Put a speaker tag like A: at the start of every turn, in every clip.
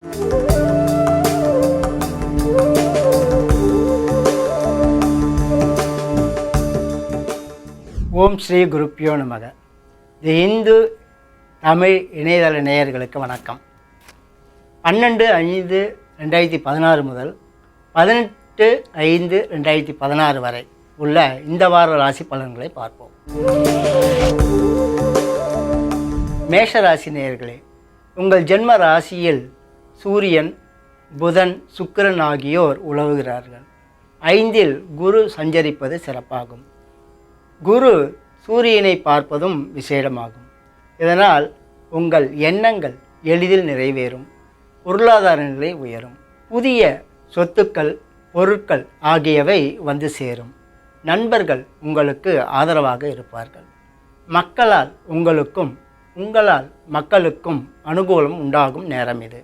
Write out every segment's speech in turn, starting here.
A: ஓம் ஸ்ரீ குருப்பியோ நமக. தி இந்து தமிழ் இணையதள நேயர்களுக்கு வணக்கம். 12/5/2016 முதல் 18/5/2016 வரை உள்ள இந்த வார ராசி பலன்களை பார்ப்போம். மேஷ ராசி நேயர்களே, உங்கள் ஜென்ம ராசியில் சூரியன், புதன், சுக்கிரன் ஆகியோர் உலவுகிறார்கள். 5இல் குரு சஞ்சரிப்பது சிறப்பாகும். குரு சூரியனை பார்ப்பதும் விசேடமாகும். இதனால் உங்கள் எண்ணங்கள் எளிதில் நிறைவேறும். பொருளாதார நிலை உயரும். புதிய சொத்துக்கள், பொருட்கள் ஆகியவை வந்து சேரும். நண்பர்கள் உங்களுக்கு ஆதரவாக இருப்பார்கள். மக்களால் உங்களால் மக்களுக்கும் அனுகூலம் உண்டாகும் நேரம் இது.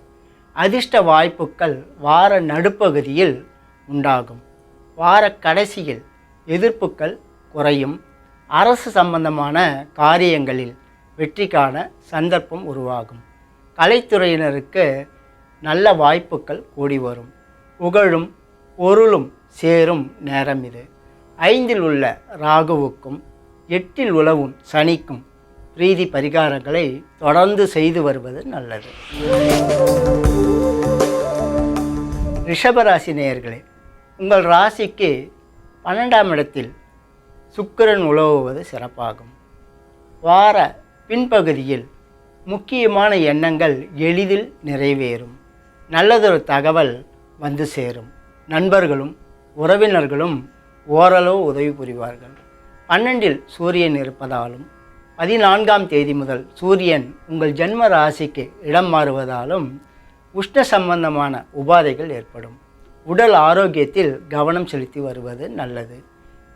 A: அதிர்ஷ்ட வாய்ப்புகள் வார நடுப்பகுதியில் உண்டாகும். வார கடைசியில் எதிர்ப்புகள் குறையும். அரசு சம்பந்தமான காரியங்களில் வெற்றி காண சந்தர்ப்பம் உருவாகும். கலைத்துறையினருக்கு நல்ல வாய்ப்புகள் கூடி வரும். புகழும் பொருளும் சேரும் நேரம் இது. 5இல் உள்ள ராகுவுக்கும் 8இல் உலவும் சனிக்கும் பிரீதி பரிகாரங்களை தொடர்ந்து செய்து வருவது நல்லது. ரிஷபராசி நேயர்களே, உங்கள் ராசிக்கு 12ஆம் இடத்தில் சுக்கிரன் உலவுவது சிறப்பாகும். வார பின்பகுதியில் முக்கியமான எண்ணங்கள் எளிதில் நிறைவேறும். நல்லதொரு தகவல் வந்து சேரும். நண்பர்களும் உறவினர்களும் ஓரளவு உதவி புரிவார்கள். 12இல் சூரியன் இருப்பதாலும் 14ஆம் தேதி முதல் சூரியன் உங்கள் ஜென்ம ராசிக்கு இடம் மாறுவதாலும் உஷ்ண சம்பந்தமான உபாதைகள் ஏற்படும். உடல் ஆரோக்கியத்தில் கவனம் செலுத்தி வருவது நல்லது.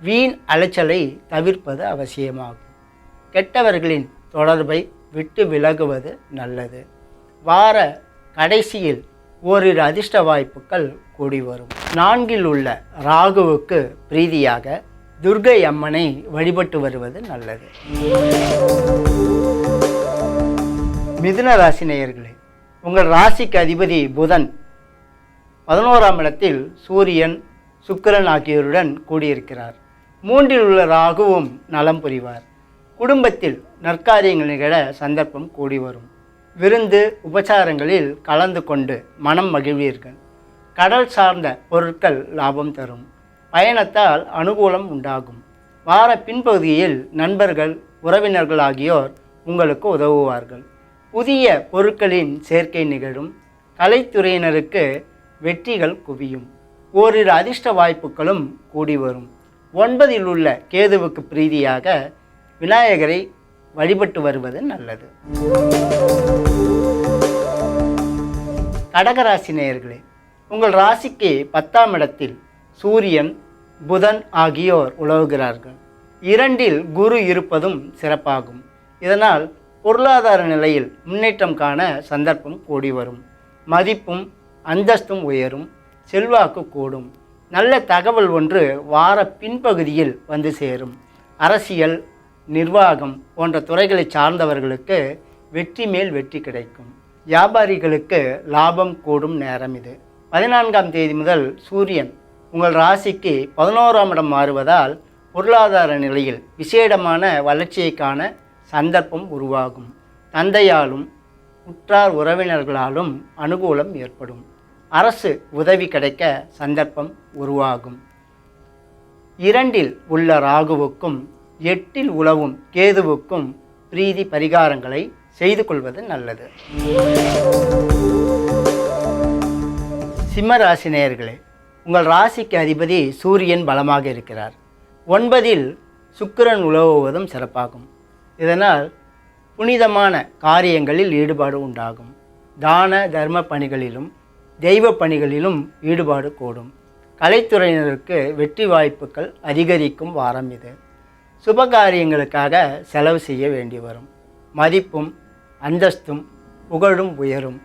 A: வீண் அலைச்சலை தவிர்ப்பது அவசியமாகும். கெட்டவர்களின் தொடர்பை விட்டு விலகுவது நல்லது. வார கடைசியில் ஓரிரு அதிர்ஷ்ட வாய்ப்புகள் கூடி வரும். 4இல் உள்ள ராகுவுக்கு பிரீதியாக துர்க்கை அம்மனை வழிபட்டு வருவது நல்லது. மிதுன ராசி நேயர்களே, உங்கள் ராசிக்கு அதிபதி புதன் 11ஆம் இடத்தில் சூரியன், சுக்கிரன் ஆகியோருடன் கூடியிருக்கிறார். 3இல் உள்ள ராகுவும் நலம் புரிவார். குடும்பத்தில் நற்காரியங்கள் நிகழ சந்தர்ப்பம் கூடி வரும். விருந்து உபச்சாரங்களில் கலந்து கொண்டு மனம் மகிழ்வீர்கள். கடல் சார்ந்த பொருட்கள் லாபம் தரும். பயணத்தால் அனுகூலம் உண்டாகும். வார பின்பகுதியில் நண்பர்கள், உறவினர்கள் ஆகியோர் உங்களுக்கு உதவுவார்கள். புதிய பொருட்களின் சேர்க்கை நிகழும். கலைத்துறையினருக்கு வெற்றிகள் குவியும். ஓரிரு அதிர்ஷ்ட வாய்ப்புகளும் கூடி வரும். 9இல் உள்ள கேதுவுக்கு பிரீதியாக விநாயகரை வழிபட்டு வருவது நல்லது. கடகராசி நேயர்களே, உங்கள் ராசிக்கு 10ஆம் இடத்தில் சூரியன், புதன் ஆகியோர் உலவுகிறார்கள். 2இல் குரு இருப்பதும் சிறப்பாகும். இதனால் பொருளாதார நிலையில் முன்னேற்றம் காண சந்தர்ப்பம் கூடி வரும். மதிப்பும் அந்தஸ்தும் உயரும். செல்வாக்கு கூடும். நல்ல தகவல் ஒன்று வார பின்பகுதியில் வந்து சேரும். அரசியல், நிர்வாகம் போன்ற துறைகளை சார்ந்தவர்களுக்கு வெற்றி மேல் வெற்றி கிடைக்கும். வியாபாரிகளுக்கு லாபம் கூடும் நேரம் இது. 14ஆம் தேதி முதல் சூரியன் உங்கள் ராசிக்கு 11ஆம் இடம் மாறுவதால் பொருளாதார நிலையில் விசேடமான வளர்ச்சியை காண சந்தர்ப்பம் உருவாகும். தந்தையாலும் உற்றார் உறவினர்களாலும் அனுகூலம் ஏற்படும். அரசு உதவி கிடைக்க சந்தர்ப்பம் உருவாகும். 2இல் உள்ள ராகுவுக்கும் 8இல் உலவும் கேதுவுக்கும் பிரீதி பரிகாரங்களை செய்து கொள்வது நல்லது. சிம்மராசி நேயர்களே, உங்கள் ராசிக்கு அதிபதி சூரியன் பலமாக இருக்கிறார். 9இல் சுக்கிரன் உலவுவதும் சிறப்பாகும். இதனால் புனிதமான காரியங்களில் ஈடுபாடு உண்டாகும். தான தர்ம பணிகளிலும் தெய்வ பணிகளிலும் ஈடுபாடு கூடும். கலைத்துறையினருக்கு வெற்றி வாய்ப்புகள் அதிகரிக்கும் வாரம் இது. சுபகாரியங்களுக்காக செலவு செய்ய வேண்டி வரும். மதிப்பும் அந்தஸ்தும் புகழும் உயரும்.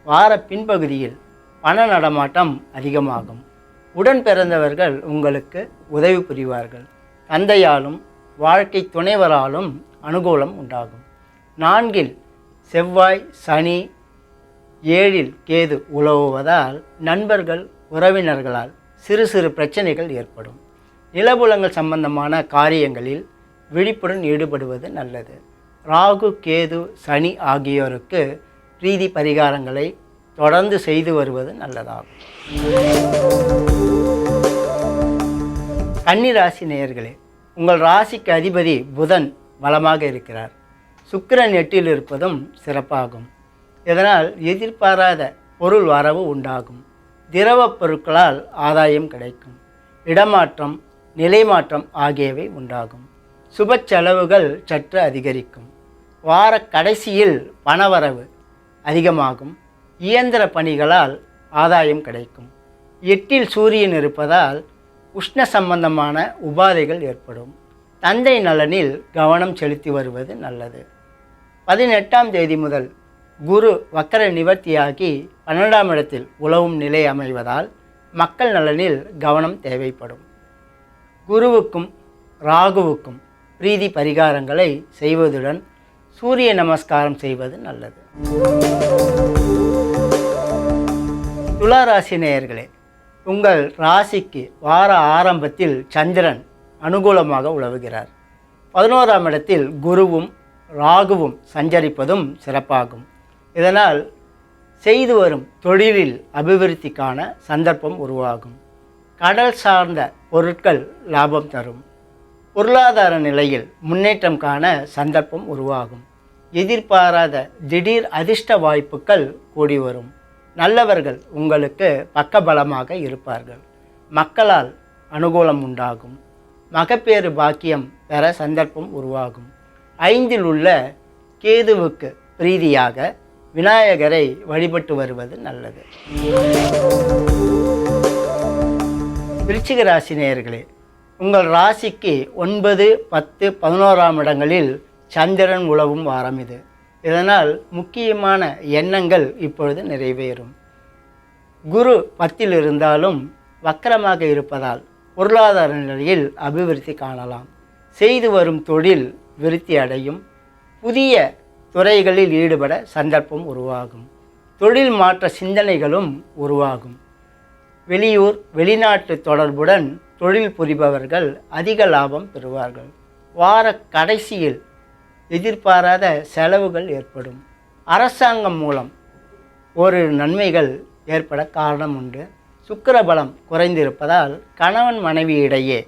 A: வார பின்பகுதியில் பண நடமாட்டம் அதிகமாகும். உடன் பிறந்தவர்கள் உங்களுக்கு உதவி புரிவார்கள். தந்தையாலும் வாழ்க்கை துணைவராலும் அனுகூலம் உண்டாகும். 4இல் செவ்வாய், சனி, ஏழில் கேது உலவுவதால் நண்பர்கள் உறவினர்களால் சிறு சிறு பிரச்சனைகள் ஏற்படும். நிலபுலங்கள் சம்பந்தமான காரியங்களில் விழிப்புடன் ஈடுபடுவது நல்லது. ராகு, கேது, சனி ஆகியோருக்கு பிரீதி பரிகாரங்களை தொடர்ந்து செய்து வருவது நல்லதாகும். கன்னி ராசி நேயர்களே, உங்கள் ராசிக்கு அதிபதி புதன் பலமாக இருக்கிறார். சுக்கிரன் 8இல் இருப்பதும் சிறப்பாகும். இதனால் எதிர்பாராத பொருள் வரவு உண்டாகும். திரவப் பொருட்களால் ஆதாயம் கிடைக்கும். இடமாற்றம், நிலைமாற்றம் ஆகியவை உண்டாகும். சுப செலவுகள் சற்று அதிகரிக்கும். வார கடைசியில் பணவரவு அதிகமாகும். இயந்திர பணிகளால் ஆதாயம் கிடைக்கும். 8இல் சூரியன் இருப்பதால் உஷ்ண சம்பந்தமான உபாதைகள் ஏற்படும். தந்தை நலனில் கவனம் செலுத்தி வருவது நல்லது. 18ஆம் தேதி முதல் குரு வக்கர நிவர்த்தியாகி 12ஆம் இடத்தில் உலவும் நிலை அமைவதால் மக்கள் நலனில் கவனம் தேவைப்படும். குருவுக்கும் ராகுவுக்கும் பிரீதி பரிகாரங்களை செய்வதுடன் சூரிய நமஸ்காரம் செய்வது நல்லது. துலா ராசி நேயர்களே, உங்கள் ராசிக்கு வார ஆரம்பத்தில் சந்திரன் அனுகூலமாக உலவுகிறார். 11ஆம் இடத்தில் குருவும் ராகுவும் சஞ்சரிப்பதும் சிறப்பாகும். இதனால் செய்து வரும் தொழிலில் அபிவிருத்திக்கான சந்தர்ப்பம் உருவாகும். கடல் சார்ந்த பொருட்கள் லாபம் தரும். பொருளாதார நிலையில் முன்னேற்றம் காண சந்தர்ப்பம் உருவாகும். எதிர்பாராத திடீர் அதிர்ஷ்ட வாய்ப்புகள் கூடி வரும். நல்லவர்கள் உங்களுக்கு பக்கபலமாக இருப்பார்கள். மக்களால் அனுகூலம் உண்டாகும். மகப்பேறு பாக்கியம் பெற சந்தர்ப்பம் உருவாகும். 5இல் உள்ள கேதுவுக்கு பிரீதியாக விநாயகரை வழிபட்டு வருவது நல்லது. விருச்சிக ராசி நேயர்களே, உங்கள் ராசிக்கு 9, 10, 11ஆம் இடங்களில் சந்திரன் உலவும் வாரம் இது. இதனால் முக்கியமான எண்ணங்கள் இப்பொழுது நிறைவேறும். குரு 10இல் இருந்தாலும் வக்கரமாக இருப்பதால் பொருளாதார நிலையில் அபிவிருத்தி காணலாம். செய்து வரும் தொழில் விருத்தி அடையும். புதிய துறைகளில் ஈடுபட சந்தர்ப்பம் உருவாகும். தொழில் மாற்ற சிந்தனைகளும் உருவாகும். வெளியூர், வெளிநாட்டு தொடர்புடன் தொழில் புரிபவர்கள் அதிக லாபம் பெறுவார்கள். வார கடைசியில் எதிர்பாராத செலவுகள் ஏற்படும். அரசாங்கம் மூலம் ஒரு நன்மைகள் ஏற்பட காரணம் உண்டு. சுக்கிரபலம் குறைந்திருப்பதால் கணவன் மனைவியிடையே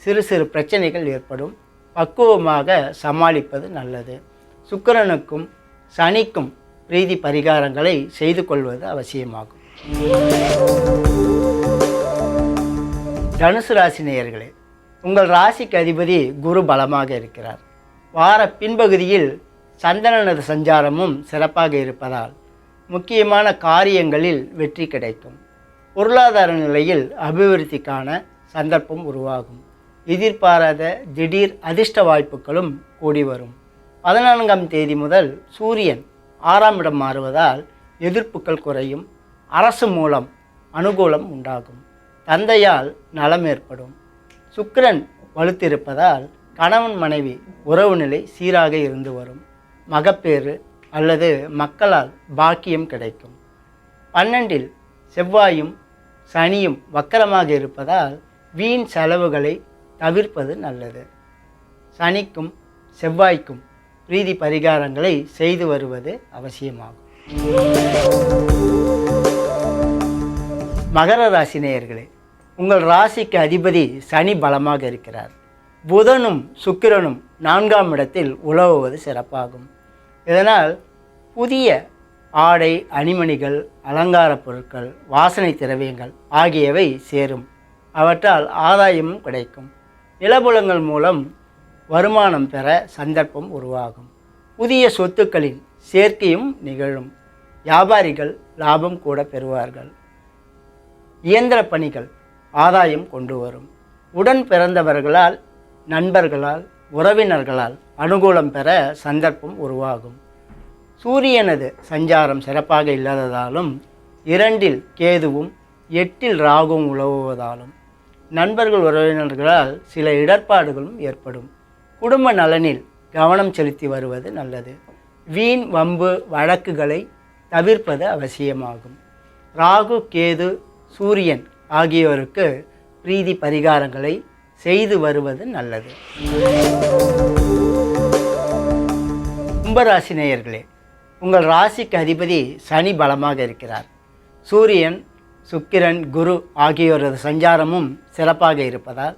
A: சிறு சிறு பிரச்சனைகள் ஏற்படும். பக்குவமாக சமாளிப்பது நல்லது. சுக்கிரனுக்கும் சனிக்கும் பிரீதி பரிகாரங்களை செய்து கொள்வது அவசியமாகும். தனுசு ராசி நேயர்களே, உங்கள் ராசிக்கு அதிபதி குரு பலமாக இருக்கிறார். வார பின்பகுதியில் சந்திரனது சஞ்சாரமும் சிறப்பாக இருப்பதால் முக்கியமான காரியங்களில் வெற்றி கிடைக்கும். பொருளாதார நிலையில் அபிவிருத்திக்கான சந்தர்ப்பம் உருவாகும். எதிர்பாராத திடீர் அதிர்ஷ்ட வாய்ப்புகளும் கூடி வரும். 14ஆம் தேதி முதல் சூரியன் 6ஆம் இடம் மாறுவதால் எதிர்ப்புகள் குறையும். அரசு மூலம் அனுகூலம் உண்டாகும். தந்தையால் நலம் ஏற்படும். சுக்கிரன் வலுத்திருப்பதால் கணவன் மனைவி உறவு நிலை சீராக இருந்து வரும். மகப்பேறு அல்லது மக்களால் பாக்கியம் கிடைக்கும். 12இல் செவ்வாயும் சனியும் வக்கரமாக இருப்பதால் வீண் செலவுகளை தவிர்ப்பது நல்லது. சனிக்கும் செவ்வாய்க்கும் பிரீதி பரிகாரங்களை செய்து வருவது அவசியமாகும். மகர ராசி நேயர்களே, உங்கள் ராசிக்கு அதிபதி சனி பலமாக இருக்கிறார். புதனும் சுக்கிரனும் 4ஆம் இடத்தில் உலவுவது சிறப்பாகும். இதனால் புதிய ஆடை, அணிமணிகள், அலங்கார பொருட்கள், வாசனை திரவியங்கள் ஆகியவை சேரும். அவற்றால் ஆதாயமும் கிடைக்கும். நிலபுலங்கள் மூலம் வருமானம் பெற சந்தர்ப்பம் உருவாகும். புதிய சொத்துக்களின் சேர்க்கையும் நிகழும். வியாபாரிகள் லாபம் கூட பெறுவார்கள். இயந்திர பணிகள் ஆதாயம் கொண்டு வரும். உடன் பிறந்தவர்களால், நண்பர்களால், உறவினர்களால் அனுகூலம் பெற சந்தர்ப்பம் உருவாகும். சூரியனது சஞ்சாரம் சிறப்பாக இல்லாததாலும் 2இல் கேதுவும் 8இல் ராகுவும் உலவுவதாலும் நண்பர்கள் உறவினர்களால் சில இடர்பாடுகளும் ஏற்படும். குடும்ப நலனில் கவனம் செலுத்தி வருவது நல்லது. வீண் வம்பு வழக்குகளை தவிர்ப்பது அவசியமாகும். ராகு, கேது, சூரியன் ஆகியோருக்கு பிரீதி பரிகாரங்களை செய்து வருவது நல்லது. கும்பராசி நேயர்களே, உங்கள் ராசிக்கு அதிபதி சனி பலமாக இருக்கிறார். சூரியன், சுக்கிரன், குரு ஆகியோரது சஞ்சாரமும் சிறப்பாக இருப்பதால்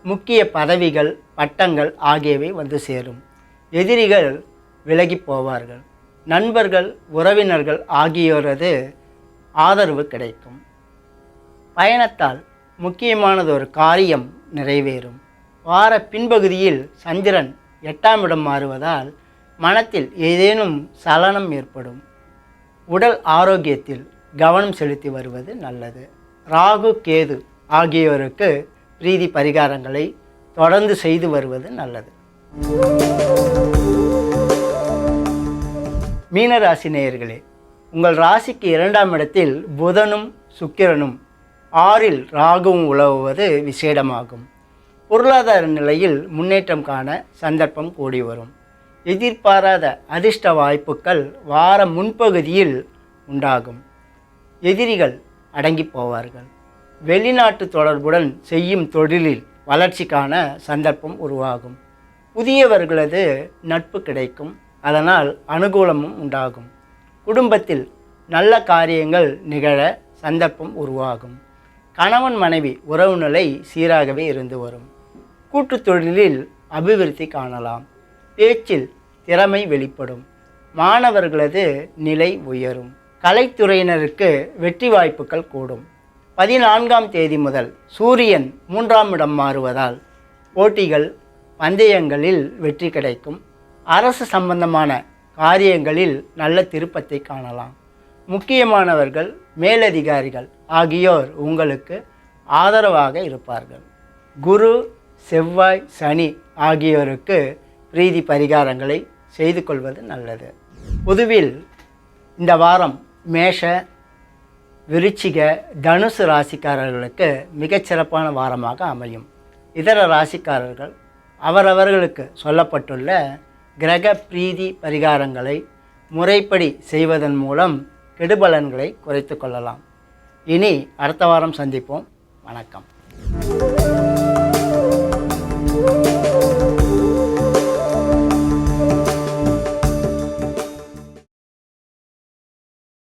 A: முக்கிய பதவிகள், பட்டங்கள் ஆகியவை வந்து சேரும். எதிரிகள் விலகி போவார்கள். நண்பர்கள், உறவினர்கள் ஆகியோரது ஆதரவு கிடைக்கும். பயணத்தால் முக்கியமானதொரு காரியம் நிறைவேறும். வார பின்பகுதியில் சந்திரன் 8ஆம் இடம் மாறுவதால் மனத்தில் ஏதேனும் சலனம் ஏற்படும். உடல் ஆரோக்கியத்தில் கவனம் செலுத்தி வருவது நல்லது. ராகு, கேது ஆகியோருக்கு பிரீதி பரிகாரங்களை தொடர்ந்து செய்து வருவது நல்லது. மீனராசி நேயர்களே, உங்கள் ராசிக்கு 2ஆம் இடத்தில் புதனும் சுக்கிரனும் 6இல் ராகுவும் உலவுவது விசேடமாகும். பொருளாதார நிலையில் முன்னேற்றம் காண சந்தர்ப்பம் கூடி வரும். எதிர்பாராத அதிர்ஷ்ட வாய்ப்புகள் வார முன்பகுதியில் உண்டாகும். எதிரிகள் அடங்கி போவார்கள். வெளிநாட்டு தொடர்புடன் செய்யும் தொழிலில் வளர்ச்சி காண சந்தர்ப்பம் உருவாகும். புதியவர்களது நட்பு கிடைக்கும். அதனால் அனுகூலமும் உண்டாகும். குடும்பத்தில் நல்ல காரியங்கள் நிகழ சந்தர்ப்பம் உருவாகும். கணவன் மனைவி உறவு நிலை சீராகவே இருந்து வரும். கூட்டுத் தொழிலில் அபிவிருத்தி காணலாம். பேச்சில் திறமை வெளிப்படும். மாணவர்களது நிலை உயரும். கலைத்துறையினருக்கு வெற்றி வாய்ப்புகள் கூடும். 14ஆம் தேதி முதல் சூரியன் 3ஆம் இடம் மாறுவதால் போட்டிகள், பந்தயங்களில் வெற்றி கிடைக்கும். அரசு சம்பந்தமான காரியங்களில் நல்ல திருப்பத்தை காணலாம். முக்கியமானவர்கள், மேலதிகாரிகள் ஆகியோர் உங்களுக்கு ஆதரவாக இருப்பார்கள். குரு, செவ்வாய், சனி ஆகியோருக்கு பிரீதி பரிகாரங்களை செய்து கொள்வது நல்லது. பொதுவில் இந்த வாரம் மேஷ, விருச்சிக, தனுசு ராசிக்காரர்களுக்கு மிகச்சிறப்பான வாரமாக அமையும். இதர ராசிக்காரர்கள் அவரவர்களுக்கு சொல்லப்பட்டுள்ள கிரக பிரீதி பரிகாரங்களை முறைப்படி செய்வதன் மூலம் கெடுபலன்களை குறைத்து கொள்ளலாம். இனி அடுத்த வாரம் சந்திப்போம். வணக்கம்.